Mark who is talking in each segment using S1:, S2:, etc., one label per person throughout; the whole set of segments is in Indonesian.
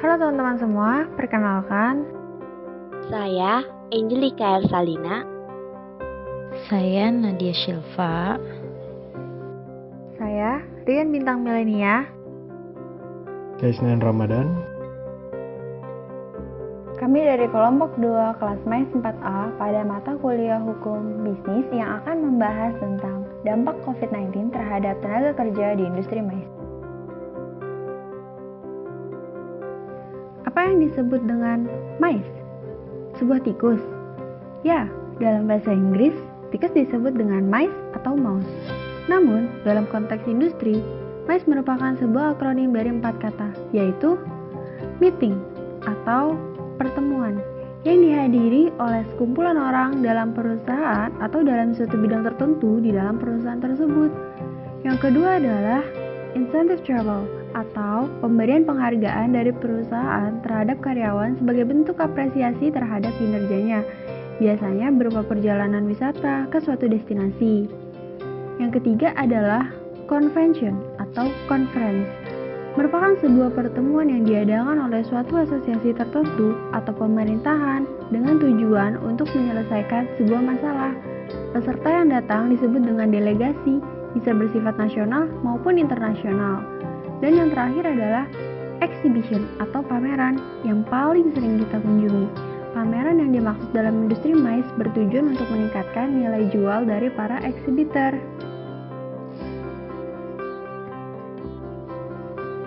S1: Halo teman-teman semua, perkenalkan,
S2: Saya Angelika Elsalina.
S3: Saya Nadia Shilva.
S1: saya Rian Bintang Milenia.
S4: Kaisnan Ramadan.
S1: Kami dari kelompok 2 kelas MAIS 4A pada mata kuliah Hukum Bisnis yang akan membahas tentang dampak COVID-19 terhadap tenaga kerja di industri MAIS. Apa yang disebut dengan MAIS? Sebuah tikus? Ya, dalam bahasa Inggris, tikus disebut dengan mice atau mouse. Namun, dalam konteks industri, MAIS merupakan sebuah akronim dari 4 kata, yaitu meeting atau pertemuan yang dihadiri oleh sekumpulan orang dalam perusahaan atau dalam suatu bidang tertentu di dalam perusahaan tersebut. Yang kedua adalah incentive travel atau pemberian penghargaan dari perusahaan terhadap karyawan sebagai bentuk apresiasi terhadap kinerjanya, biasanya berupa perjalanan wisata ke suatu destinasi. Yang ketiga adalah convention atau conference, merupakan sebuah pertemuan yang diadakan oleh suatu asosiasi tertentu atau pemerintahan dengan tujuan untuk menyelesaikan sebuah masalah. Peserta yang datang disebut dengan delegasi, bisa bersifat nasional maupun internasional. Dan yang terakhir adalah exhibition atau pameran yang paling sering kita kunjungi. Pameran yang dimaksud dalam industri MAIS bertujuan untuk meningkatkan nilai jual dari para exhibitor.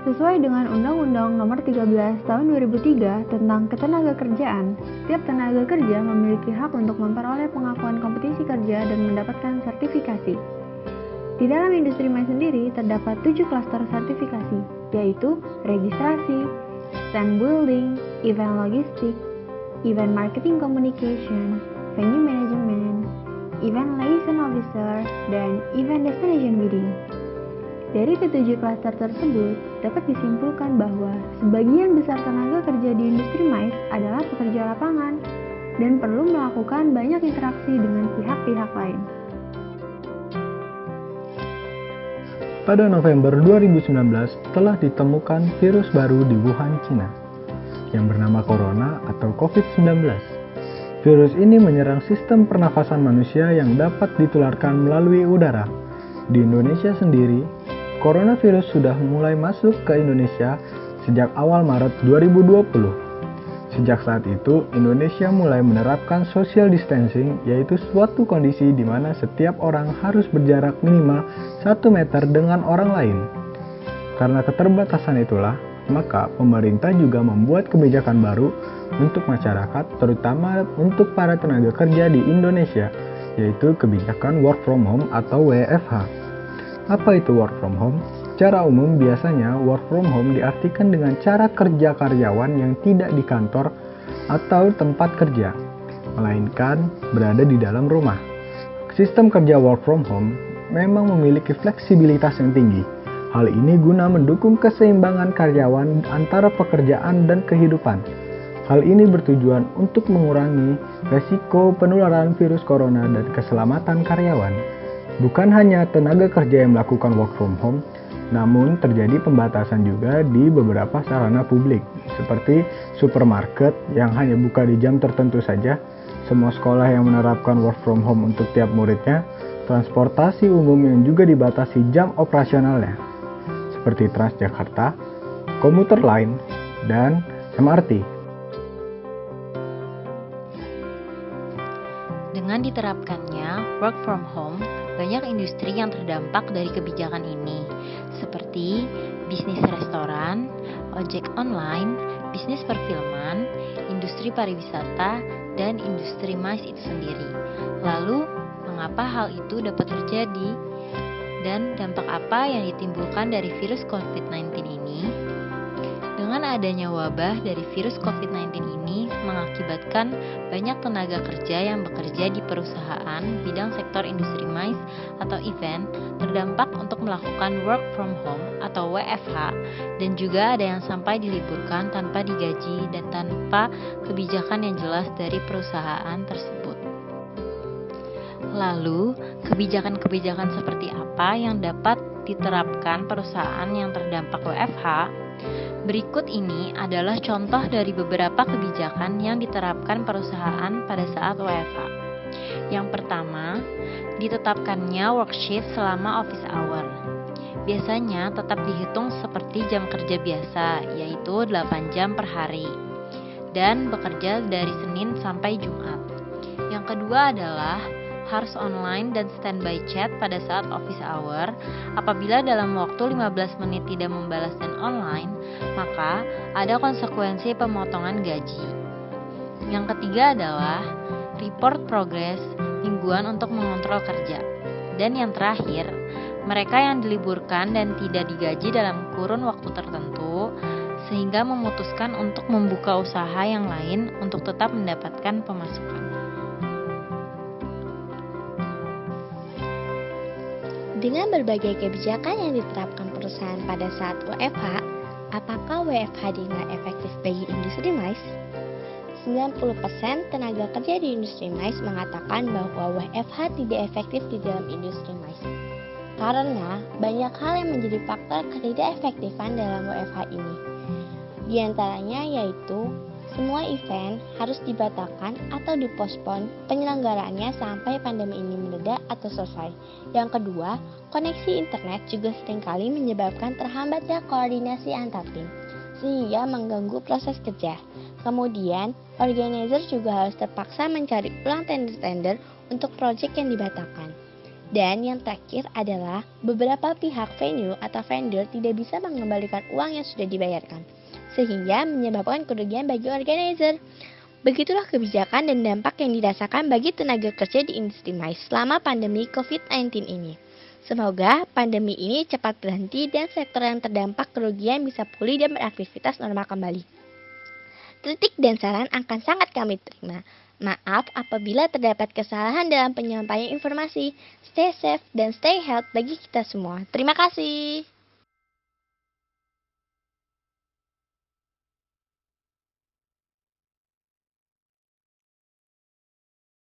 S1: Sesuai dengan Undang-Undang Nomor 13 Tahun 2003 tentang Ketenagakerjaan, setiap tenaga kerja memiliki hak untuk memperoleh pengakuan kompetisi kerja dan mendapatkan sertifikasi. Di dalam industri MAIS sendiri terdapat 7 klaster sertifikasi, yaitu registrasi, stand building, event logistik, event marketing communication, venue management, event liaison officer, dan event destination wedding. Dari ketujuh klaster tersebut, dapat disimpulkan bahwa sebagian besar tenaga kerja di industri MAIS adalah pekerja lapangan dan perlu melakukan banyak interaksi dengan pihak-pihak lain.
S4: Pada November 2019 telah ditemukan virus baru di Wuhan, Cina, yang bernama Corona atau COVID-19. Virus ini menyerang sistem pernafasan manusia yang dapat ditularkan melalui udara. Di Indonesia sendiri, coronavirus sudah mulai masuk ke Indonesia sejak awal Maret 2020. Sejak saat itu, Indonesia mulai menerapkan social distancing, yaitu suatu kondisi di mana setiap orang harus berjarak minimal 1 meter dengan orang lain. Karena keterbatasan itulah, maka pemerintah juga membuat kebijakan baru untuk masyarakat, terutama untuk para tenaga kerja di Indonesia, yaitu kebijakan work from home atau WFH. Apa itu work from home? Secara umum biasanya work from home diartikan dengan cara kerja karyawan yang tidak di kantor atau tempat kerja, melainkan berada di dalam rumah. Sistem kerja work from home memang memiliki fleksibilitas yang tinggi. Hal ini guna mendukung keseimbangan karyawan antara pekerjaan dan kehidupan. Hal ini bertujuan untuk mengurangi resiko penularan virus corona dan keselamatan karyawan. Bukan hanya tenaga kerja yang melakukan work from home, namun terjadi pembatasan juga di beberapa sarana publik, seperti supermarket yang hanya buka di jam tertentu saja, semua sekolah yang menerapkan work from home untuk tiap muridnya, transportasi umum yang juga dibatasi jam operasionalnya, seperti Transjakarta, komuter lain, dan MRT.
S3: Dengan diterapkannya work from home, banyak industri yang terdampak dari kebijakan ini, seperti bisnis restoran, ojek online, bisnis perfilman, industri pariwisata, dan industri MAIS itu sendiri. Lalu, mengapa hal itu dapat terjadi? Dan dampak apa yang ditimbulkan dari virus COVID-19 ini? Dengan adanya wabah dari virus COVID-19 ini mengakibatkan banyak tenaga kerja yang bekerja di perusahaan bidang sektor industri MAIS atau event terdampak untuk melakukan work from home atau WFH, dan juga ada yang sampai diliburkan tanpa digaji dan tanpa kebijakan yang jelas dari perusahaan tersebut. Lalu, kebijakan-kebijakan seperti apa yang dapat diterapkan perusahaan yang terdampak WFH? Berikut ini adalah contoh dari beberapa kebijakan yang diterapkan perusahaan pada saat WFH. Yang pertama, ditetapkannya worksheet selama office hour. Biasanya tetap dihitung seperti jam kerja biasa, yaitu 8 jam per hari, dan bekerja dari Senin sampai Jumat. Yang kedua adalah harus online dan standby chat pada saat office hour. Apabila dalam waktu 15 menit tidak membalas dan online, maka ada konsekuensi pemotongan gaji. Yang ketiga adalah report progress mingguan untuk mengontrol kerja. Dan yang terakhir, mereka yang diliburkan dan tidak digaji dalam kurun waktu tertentu, sehingga memutuskan untuk membuka usaha yang lain untuk tetap mendapatkan pemasukan.
S2: Dengan berbagai kebijakan yang diterapkan perusahaan pada saat WFH, apakah WFH dinilai efektif bagi industri MICE? 90% tenaga kerja di industri MICE mengatakan bahwa WFH tidak efektif di dalam industri MICE. Karena banyak hal yang menjadi faktor ketidakefektifan dalam WFH ini. Di antaranya yaitu semua event harus dibatalkan atau dipospon penyelenggaraannya sampai pandemi ini mereda atau selesai. Yang kedua, koneksi internet juga seringkali menyebabkan terhambatnya koordinasi antar tim, sehingga mengganggu proses kerja. Kemudian, organizer juga harus terpaksa mencari ulang tender-tender untuk proyek yang dibatalkan. Dan yang terakhir adalah beberapa pihak venue atau vendor tidak bisa mengembalikan uang yang sudah dibayarkan, sehingga menyebabkan kerugian bagi organizer. Begitulah kebijakan dan dampak yang dirasakan bagi tenaga kerja di industri MICE selama pandemi COVID-19 ini. Semoga pandemi ini cepat berhenti dan sektor yang terdampak kerugian bisa pulih dan beraktivitas normal kembali. Kritik dan saran akan sangat kami terima. Maaf apabila terdapat kesalahan dalam penyampaian informasi. Stay safe dan stay healthy bagi kita semua. Terima kasih.